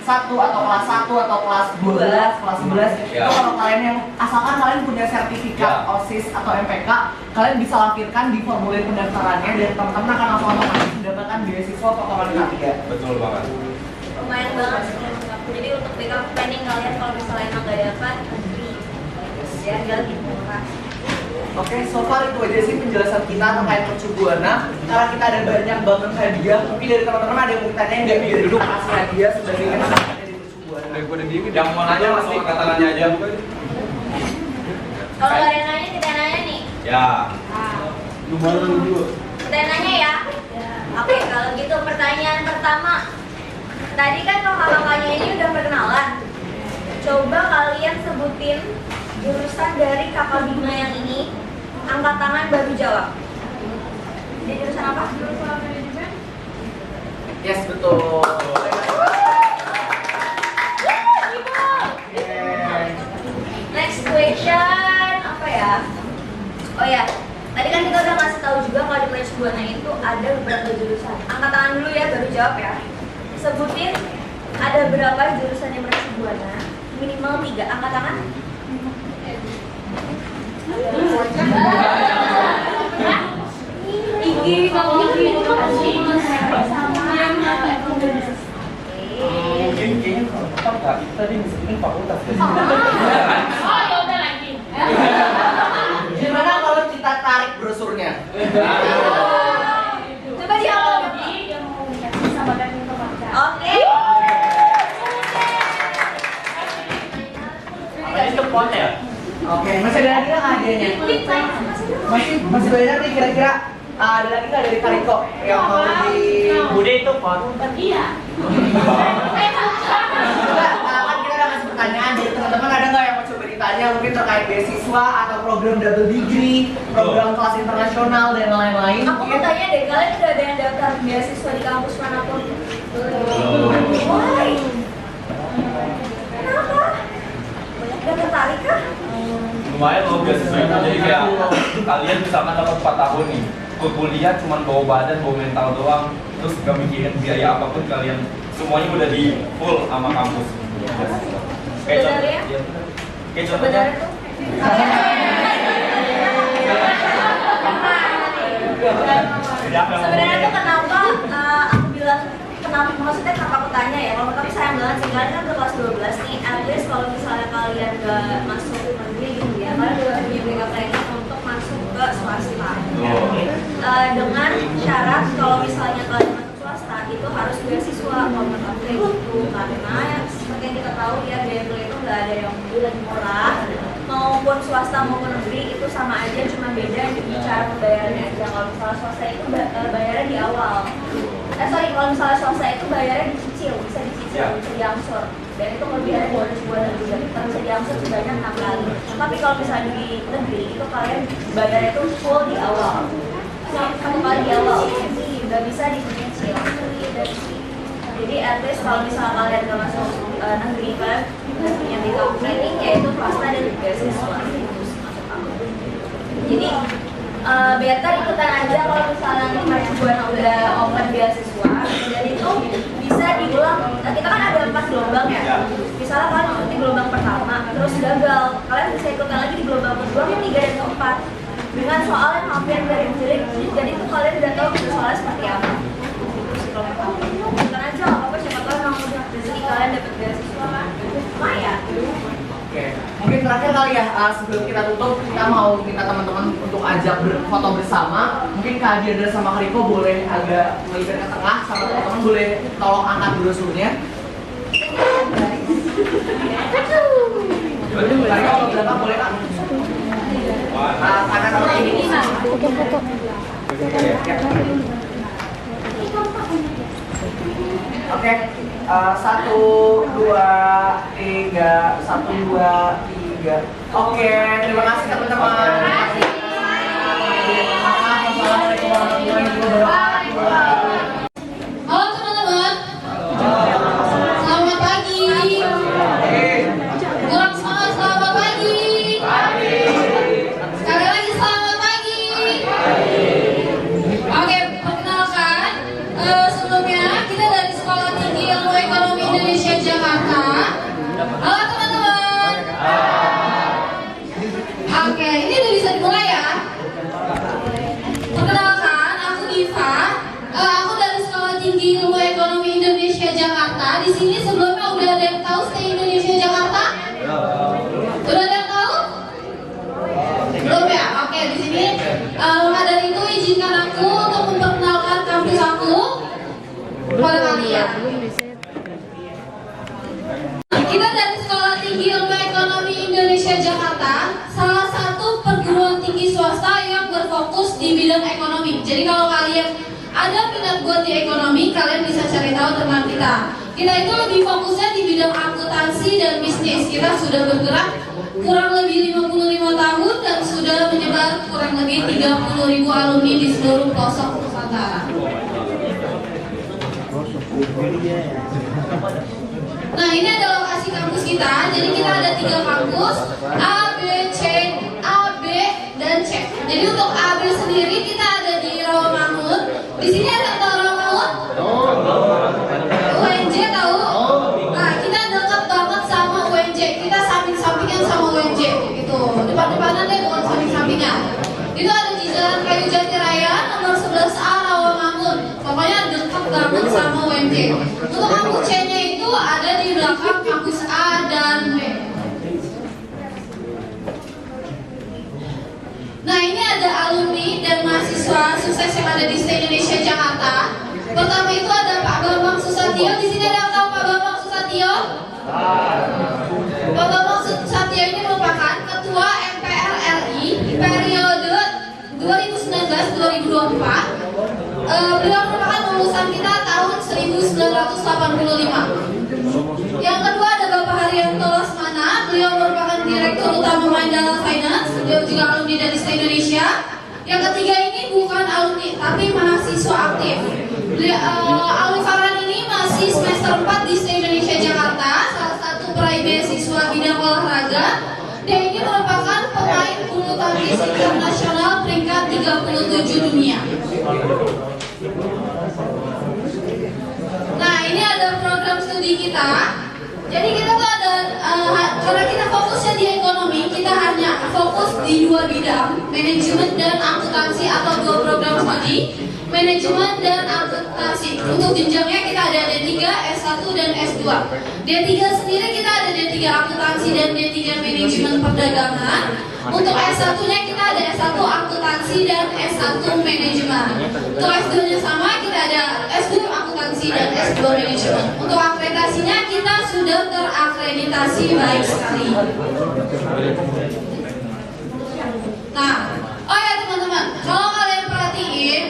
1 atau kelas 1 atau kelas 12, kelas 11 itu kalau kalian yang asalkan kalian punya sertifikat OSIS atau MPK, kalian bisa lampirkan di formulir pendaftarannya dan teman-teman akan langsung otomatis mendapatkan beasiswa potongan K3. Betul banget. Lumayan banget sih. Jadi untuk backup planning kalian kalau misalnya emang gak dapat, ya tinggal gitu murah. Oke, so far itu aja sih penjelasan kita terkait Mercu Buana. Karena kita ada banyak banget hadiah, mungkin dari teman-teman ada yang mau ditanya nggak biar dulu kasih hadiah sebagai kenangan dari Mercu Buana. Yang mau nanya langsung kata nanya aja. Kalau gak ada nanya, kita nanya nih. Ya. Lumayan juga. Kita nanya ya. Oke, kalau gitu pertanyaan pertama. Tadi kan kakak-kakaknya ini udah perkenalan. Coba kalian sebutin jurusan dari kakak Bima yang ini. Angkat tangan baru jawab. Ini jurusan apa? Jurusan manajemen. Yes, betul. Next question apa ya? Oh ya, tadi kan kita udah ngasih tahu juga kalau di Mercu Buana itu ada beberapa jurusan. Angkat tangan dulu ya, baru jawab ya. Sebutin ada berapa jurusan yang Mercu Buana? Minimal 3. Angkat tangan. Kayaknya kalau nggak itu tadi meskipun fakultas. Oh ya udah lagi. Gimana kalau kita tarik brosurnya? Coba jawab. Yang mau bisa badan untuk baca. Oke. Itu pon ya? Oke, masih ada lagi nggak hadiahnya? Masih banyak nih kira-kira. Ada lagi nggak dari Kariko yang mau di Bude itu pon. Iya. Enggak, kan kita udah kasih pertanyaan dari teman-teman, ada nggak yang mau coba ditanya mungkin terkait beasiswa atau program double degree, program kelas internasional dan lain-lain. Aku mau tanya deh, kalian udah ada yang daftar beasiswa di kampus manapun? Why? Kenapa? Udah tertarik kah? Lumayan loh beasiswa itu, jadi kayak kalian misalkan dapat 4 tahun nih, ke kuliah cuma bawa badan, bawa mental doang, terus gak mikirin biaya apapun, kalian semuanya udah di full sama kampus. Kayak Sebenarnya? kayak contohnya Sebenarnya tuh sebenarnya tuh kenapa aku bilang kenapa, maksudnya kenapa aku tanya ya, kalau tapi sayang banget sih kalian kan udah kelas 12 nih, at least kalau misalnya kalian gak masuk negeri gitu ya, kalian udah punya backup planning untuk masuk ke swasta. Dengan syarat kalau misalnya kalian masuk swasta itu harus beasiswa kalau menurut aku kayak gitu, karena seperti yang kita tahu ya biaya kuliah itu nggak ada yang lebih murah, maupun swasta maupun negeri itu sama aja, cuma beda di cara pembayarannya aja. Kalau misalnya swasta itu bayarnya di awal, kalau misalnya swasta itu bayarnya dicicil, bisa dicicil, bisa diangsur, dan itu kelebihannya bonus buat juga, kita bisa diangsur sebanyak 6 kali. Tapi kalau misalnya di negeri itu kalian bayarnya itu full di awal, 1 kali di awal, nggak bisa dicicil. Jadi at least kalau misalnya kalian nggak masuk negeri, kalian punya backup planning yaitu swasta dan beasiswa. Jadi better ikutan aja kalau misalnya nanti Mercu Buana udah open beasiswa, dan itu bisa diulang. Kita kan ada 4 gelombang ya. Misalnya kalian ikuti gelombang pertama terus gagal, kalian bisa ikutan lagi di gelombang kedua, ketiga dan keempat dengan soal yang hampir mirip-mirip. Jadi itu kalian udah tahu soalnya seperti apa. Ikutan aja apa siapa tahu emang udah rezeki kalian dapat beasiswa kan. Lumayan. Oke, mungkin terakhir kali ya, sebelum kita tutup, kita mau minta teman-teman untuk ajak foto bersama. Mungkin Kak Diandra sama Kak Riko boleh agak melipir ke tengah, sama teman-teman boleh tolong angkat brosurnya. Kak Riko berapa boleh Kak? Kanan atau kiri? Foto-foto. Oke, 1, 2, 3, 1, 2, 3. Oke, terima kasih teman-teman. Assalamualaikum warahmatullahi wabarakatuh. Halo teman-teman. Selamat pagi. Kurang semangat, selamat pagi. Sekali lagi selamat pagi. Oke, perkenalkan sebelumnya kita dari Sekolah Tinggi Ilmu Ekonomi Indonesia Jakarta. Halo teman-teman. Oke, ini udah bisa dimulai ya. Perkenalkan, aku Diva. Aku dari Sekolah Tinggi Ilmu Ekonomi Indonesia Jakarta. Di sini sebelumnya udah ada yang tahu Stay Indonesia Jakarta? Udah ada yang tahu? Belum ya? Oke, di sini maka dari itu izinkan aku untuk memperkenalkan kampus aku kepada kalian. Kita dari Sekolah Tinggi Ilmu Ekonomi Indonesia Jakarta, salah satu perguruan tinggi swasta yang berfokus di bidang ekonomi. Jadi kalau kalian ada minat buat di ekonomi, kalian bisa cari tahu tentang kita. Kita itu lebih fokusnya di bidang akuntansi dan bisnis. Kita sudah bergerak kurang lebih 55 tahun dan sudah menyebar kurang lebih 30.000 alumni di seluruh pelosok Nusantara. Nah, ini ada lokasi kampus kita. Jadi kita ada 3 kampus, A, B, C, A, B, dan C. Jadi untuk A, B sendiri kita ada di Rawamangun. Di sini ada yang tahu Rawamangun? UNJ tahu? Nah, kita dekat banget sama UNJ. Kita samping-sampingan sama UNJ gitu. Depan-depanan deh, bukan samping-sampingan. Itu ada di Jalan Kayu Jati Raya nomor 11A Rawamangun. Pokoknya dekat banget sama UNJ. Untuk kampus C-nya itu ada di belakang kampus A dan B. Nah, ini ada alumni dan mahasiswa sukses yang ada di Stay Indonesia Jakarta. Pertama itu ada Pak Bambang Susatyo. Di sini ada yang tahu Pak Bambang Susatyo? Pak Bambang Susatyo ini merupakan Ketua MPR RI periode 2019-2024. Beliau merupakan lulusan kita tahun 1985. Yang kedua ada Bapak Haryanto Lasmana. Beliau merupakan Direktur Utama Mandala Finance. Beliau juga alumni dari Stay Indonesia. Yang ketiga ini bukan alumni tapi mahasiswa aktif. Alwi Farhan ini masih semester 4 di Stay Indonesia Jakarta, salah satu peraih beasiswa bidang olahraga. Dia ini merupakan pemain bulu tangkis internasional peringkat 37 dunia. Nah, ini ada program studi kita. Jadi kita tuh ada karena kita fokusnya di ekonomi, kita hanya fokus di 2 bidang, manajemen dan akuntansi, atau 2 program studi, manajemen dan akuntansi. Untuk jenjangnya kita ada D3, S1 dan S2. D3 sendiri kita ada D3 akuntansi dan D3 manajemen perdagangan. Untuk S1-nya kita ada S1 akuntansi dan S1 manajemen. Untuk S2-nya sama, kita ada S2 akuntansi dan S2 manajemen. Untuk akreditasinya kita sudah terakreditasi baik sekali. Nah, oh ya teman-teman, kalau kalian perhatiin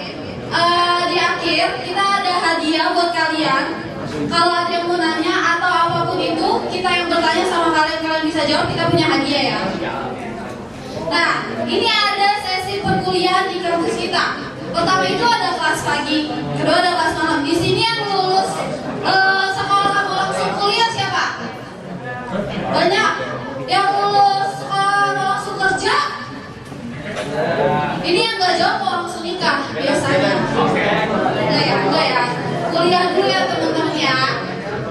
di akhir kita ada hadiah buat kalian. Kalau ada yang mau nanya atau apapun itu, kita yang bertanya sama kalian, kalian bisa jawab, kita punya hadiah ya. Nah, ini ada sesi perkuliahan di kampus kita. Pertama itu ada kelas pagi, kedua ada kelas malam. Di sini yang lulus sekolah mau langsung kuliah siapa? Banyak. Yang lulus sekolah mau langsung kerja? Ini yang nggak jawab mau langsung nikah biasanya. Enggak ya. Kuliah dulu ya teman-teman ya.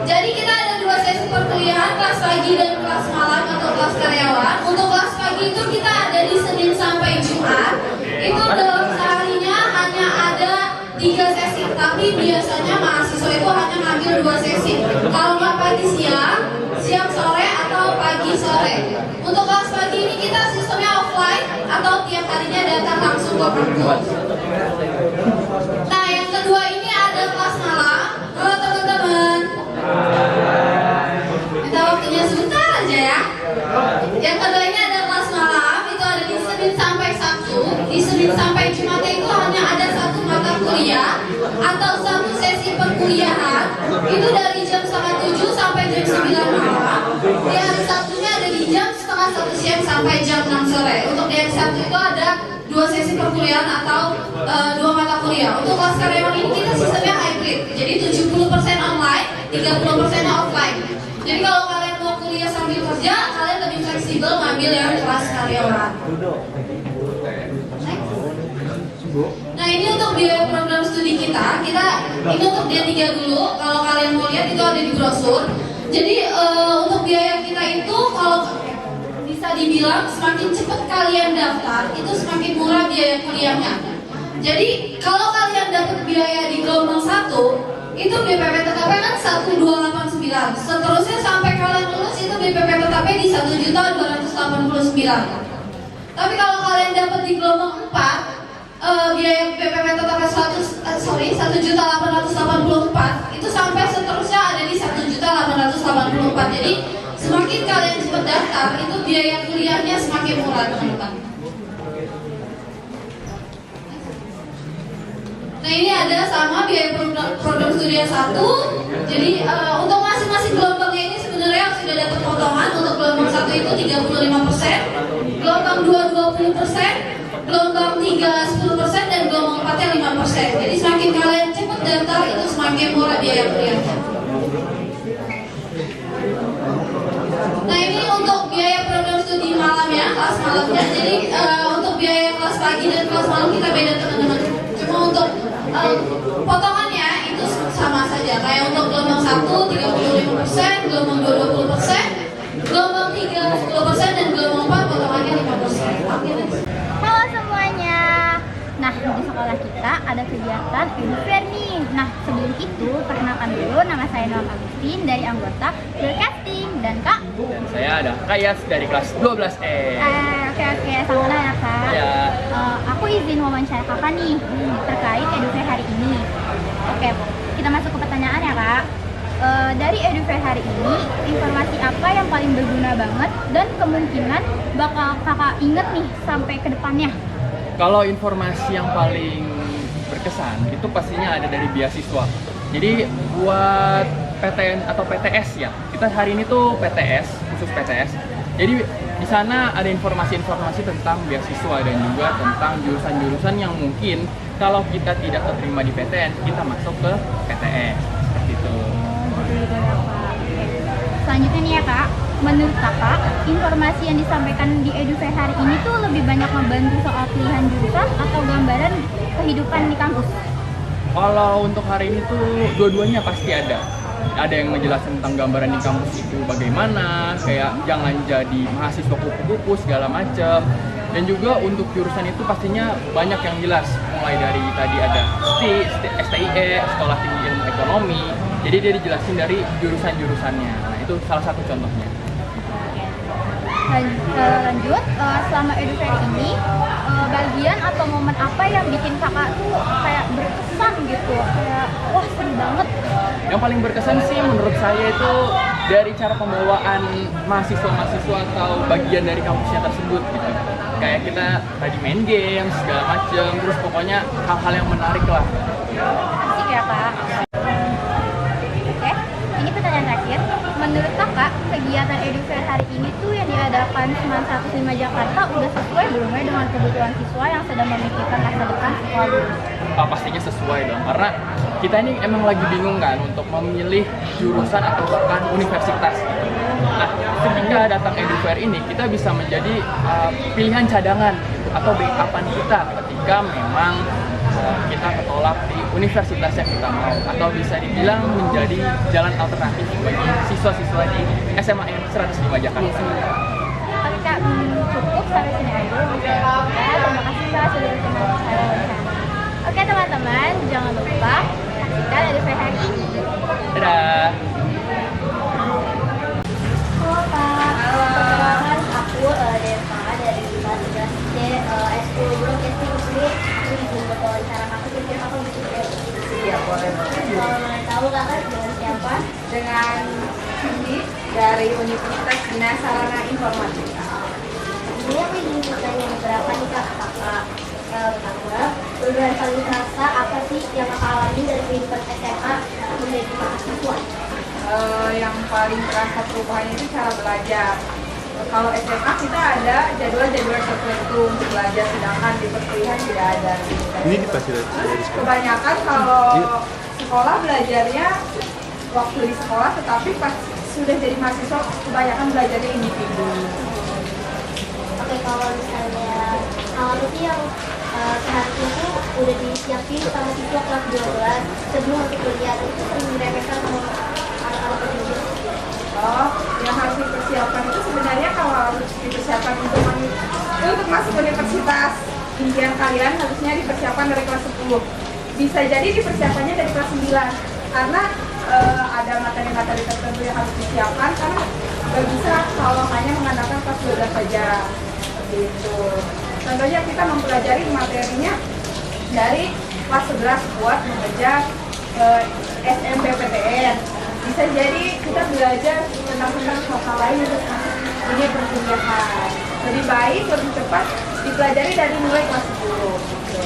Jadi kita ada 2 sesi perkuliahan, kelas pagi dan kelas malam atau kelas karyawan. Untuk kelas pagi itu kita ada di Senin sampai Jumat. Itu dalam seharinya hanya ada 3 sesi, tapi biasanya mahasiswa itu hanya ngambil 2 sesi. Kalau nggak pagi siang sore atau pagi sore. Untuk kelas pagi ini kita sistemnya offline atau tiap harinya datang langsung ke kampus. Nah, yang kedua ini ada kelas malam. Halo teman-teman. Kita waktunya sebentar aja ya. Yang kedua ini ada kelas malam. Itu ada di Senin sampai Sabtu. Di Senin sampai Jumat itu hanya ada 1 mata kuliah atau 1 sesi perkuliahan. Itu dari jam 7:30 sampai jam 9 malam. Di hari Sabtunya ada di jam 12:30 siang sampai jam 6 sore. Untuk di hari Sabtu itu ada 2 sesi perkuliahan atau 2 mata kuliah. Untuk kelas karyawan ini kita sistemnya hybrid. Jadi 70% online, 30% offline. Jadi kalau kalian mau kuliah sambil kerja, kalian lebih fleksibel ngambil yang kelas karyawan. Nah, ini untuk biaya program studi kita ini untuk D3 dulu. Kalau kalian mau lihat itu ada di brosur. Jadi untuk biaya kita itu kalau bisa dibilang semakin cepat kalian daftar itu semakin murah biaya kuliahnya. Jadi kalau kalian dapat biaya di gelombang 1 itu BPP TKP kan 1289. Seterusnya sampai kalian lulus itu BPP TKP di 1.289. Tapi kalau kalian dapat di gelombang 4 biaya BPP TKP 1.884 itu sampai seterusnya ada di 1.884. Jadi semakin kalian cepat daftar itu biaya kuliahnya semakin murah, teman-teman. Nah ini ada sama biaya program studi yang 1. Jadi untuk masing-masing gelombangnya ini sebenarnya sudah ada potongan. Untuk gelombang 1 itu 35%, gelombang 2 20%, gelombang 3 10%, dan gelombang 4 nya 5%. Jadi semakin kalian cepat daftar itu semakin murah biaya kuliahnya. Nah ini untuk biaya program studi malamnya, kelas malamnya. Jadi untuk biaya kelas pagi dan kelas malam kita beda, teman-teman. Cuma untuk potongannya itu sama saja. Kayak untuk gelombang 1 35%, gelombang 2 20%, gelombang 3 10%, dan gelombang 4 potongannya 5%. Halo semuanya. Nah, di sekolah kita ada kegiatan edufair nih. Nah, sebelum itu perkenalkan dulu, nama saya Noam Agustin dari anggota broadcasting, dan Kak. Dan saya ada Kayas dari kelas 12E. Oke, sama ya Kak. Ya. Aku izin wawancara Kakak nih terkait edufair hari ini. Oke, kita masuk ke pertanyaan ya Kak. Dari edufair hari ini, informasi apa yang paling berguna banget dan kemungkinan bakal Kakak inget nih sampai ke depannya? Kalau informasi yang paling berkesan itu pastinya ada dari beasiswa. Jadi buat PTN atau PTS ya, kita hari ini tuh PTS, khusus PTS. Jadi di sana ada informasi-informasi tentang beasiswa dan juga tentang jurusan-jurusan yang mungkin kalau kita tidak terima di PTN, kita masuk ke PTS. Seperti itu. Gitu ya Kak. Oke. Selanjutnya nih ya Kak, menurut Kakak informasi yang disampaikan di edufair hari ini tuh lebih banyak membantu soal pilihan jurusan atau gambaran kehidupan di kampus? Kalau untuk hari ini tuh dua-duanya pasti ada. Ada yang menjelaskan tentang gambaran di kampus itu bagaimana, kayak jangan jadi mahasiswa kupu-kupu segala macam. Dan juga untuk jurusan itu pastinya banyak yang jelas, mulai dari tadi ada STIE, Sekolah Tinggi Ilmu Ekonomi. Jadi dia dijelasin dari jurusan-jurusannya. Nah, itu salah satu contohnya. Lanjut, selama edufair ini bagian atau momen apa yang bikin Kakak tuh kayak berkesan gitu, kayak wah seru banget? Yang paling berkesan sih menurut saya itu dari cara pembawaan mahasiswa-mahasiswa atau bagian dari kampusnya tersebut gitu. Kayak kita tadi main game segala macem, terus pokoknya hal-hal yang menarik lah. Asik ya Kak. Oke, ini pertanyaan terakhir. Menurut Kakak, kegiatan edufair hari ini tuh yang diadakan Seman 105 Jakarta udah sesuai belum ya dengan kebutuhan siswa yang sedang memikirkan masa depan sekolah lulus? Pastinya sesuai dong, karena kita ini emang lagi bingung kan untuk memilih jurusan atau bahkan universitas gitu. Nah, ketika datang edufair ini, kita bisa menjadi pilihan cadangan gitu, atau backupan kita ketika memang kita ketolak di universitas yang kita mau, atau bisa dibilang menjadi jalan alternatif bagi siswa-siswa di SMA 105 Jakarta. Oke Kak, cukup sampai sini aja. Terima kasih Kak sudah berkenan saya wawancara. Oke teman-teman, jangan lupa saksikan edufair hari ini. Dadah! Halo Kak, perkenalkan aku Deva dari kelas 13C S10 Broadcasting School. Aku izin berwawancara kakak, pikir aku bisa Iya, boleh. Kalau mau tahu kakak dengan siapa? Dengan Cindy dari Universitas Bina Sarana Informatika. Ini aku ingin bertanya beberapa nih Kak, kakak. Pertama, perubahan paling terasa apa sih yang kakak alami dari kehidupan SMA menjadi mahasiswa? Yang paling terasa perubahannya itu cara belajar. Kalau SMA kita ada jadwal-jadwal tertentu untuk belajar, sedangkan di perkuliahan tidak ada. Ini difasilitasi. Kebanyakan kalau sekolah belajarnya waktu di sekolah, tetapi pas sudah jadi mahasiswa kebanyakan belajarnya individu. Oke, kalau misalnya hal apa sih yang seharusnya tuh udah disiapin sama siswa kelas 12 sebelum masuk kuliah, tapi itu sering diremehkan sama anak-anak petinggi. Oh, yang harus dipersiapkan itu sebenarnya kalau harus dipersiapkan untuk masuk universitas impian kalian harusnya dipersiapkan dari kelas 10. Bisa jadi dipersiapkannya dari kelas 9 karena ada materi-materi tertentu yang harus disiapkan karena nggak bisa kalau hanya mengandalkan kelas 12 saja gitu. Contohnya kita mempelajari materinya dari kelas 11 buat mengejar SNMPTN. Bisa jadi kita belajar tentang hal-hal lain untuk masuk dunia perkuliahan. Lebih baik, lebih cepat dipelajari dari mulai kelas 10 gitu.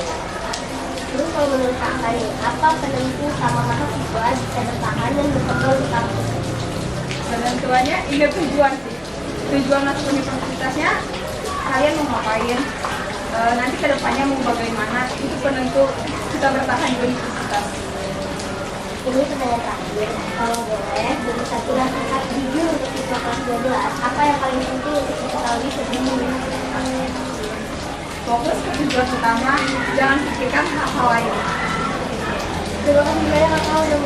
Terus kalau menurut Kak Kani, apa penentu sama mahasiswa bisa bertahan dan berkembang di kampus? Penentuannya ingat tujuan sih. Tujuan masuk universitasnya kalian mau ngapain, nanti kedepannya mau bagaimana, itu penentu kita bertahan di universitas. Ini pertanyaan terakhir, kalau boleh beri satu nasihat jujur untuk siswa kelas 12, apa yang paling penting untuk diketahui sebelum memilih? Fokus ke tujuan utama, jangan pikirkan hal-hal lain. Terima kasih banyak Kakak udah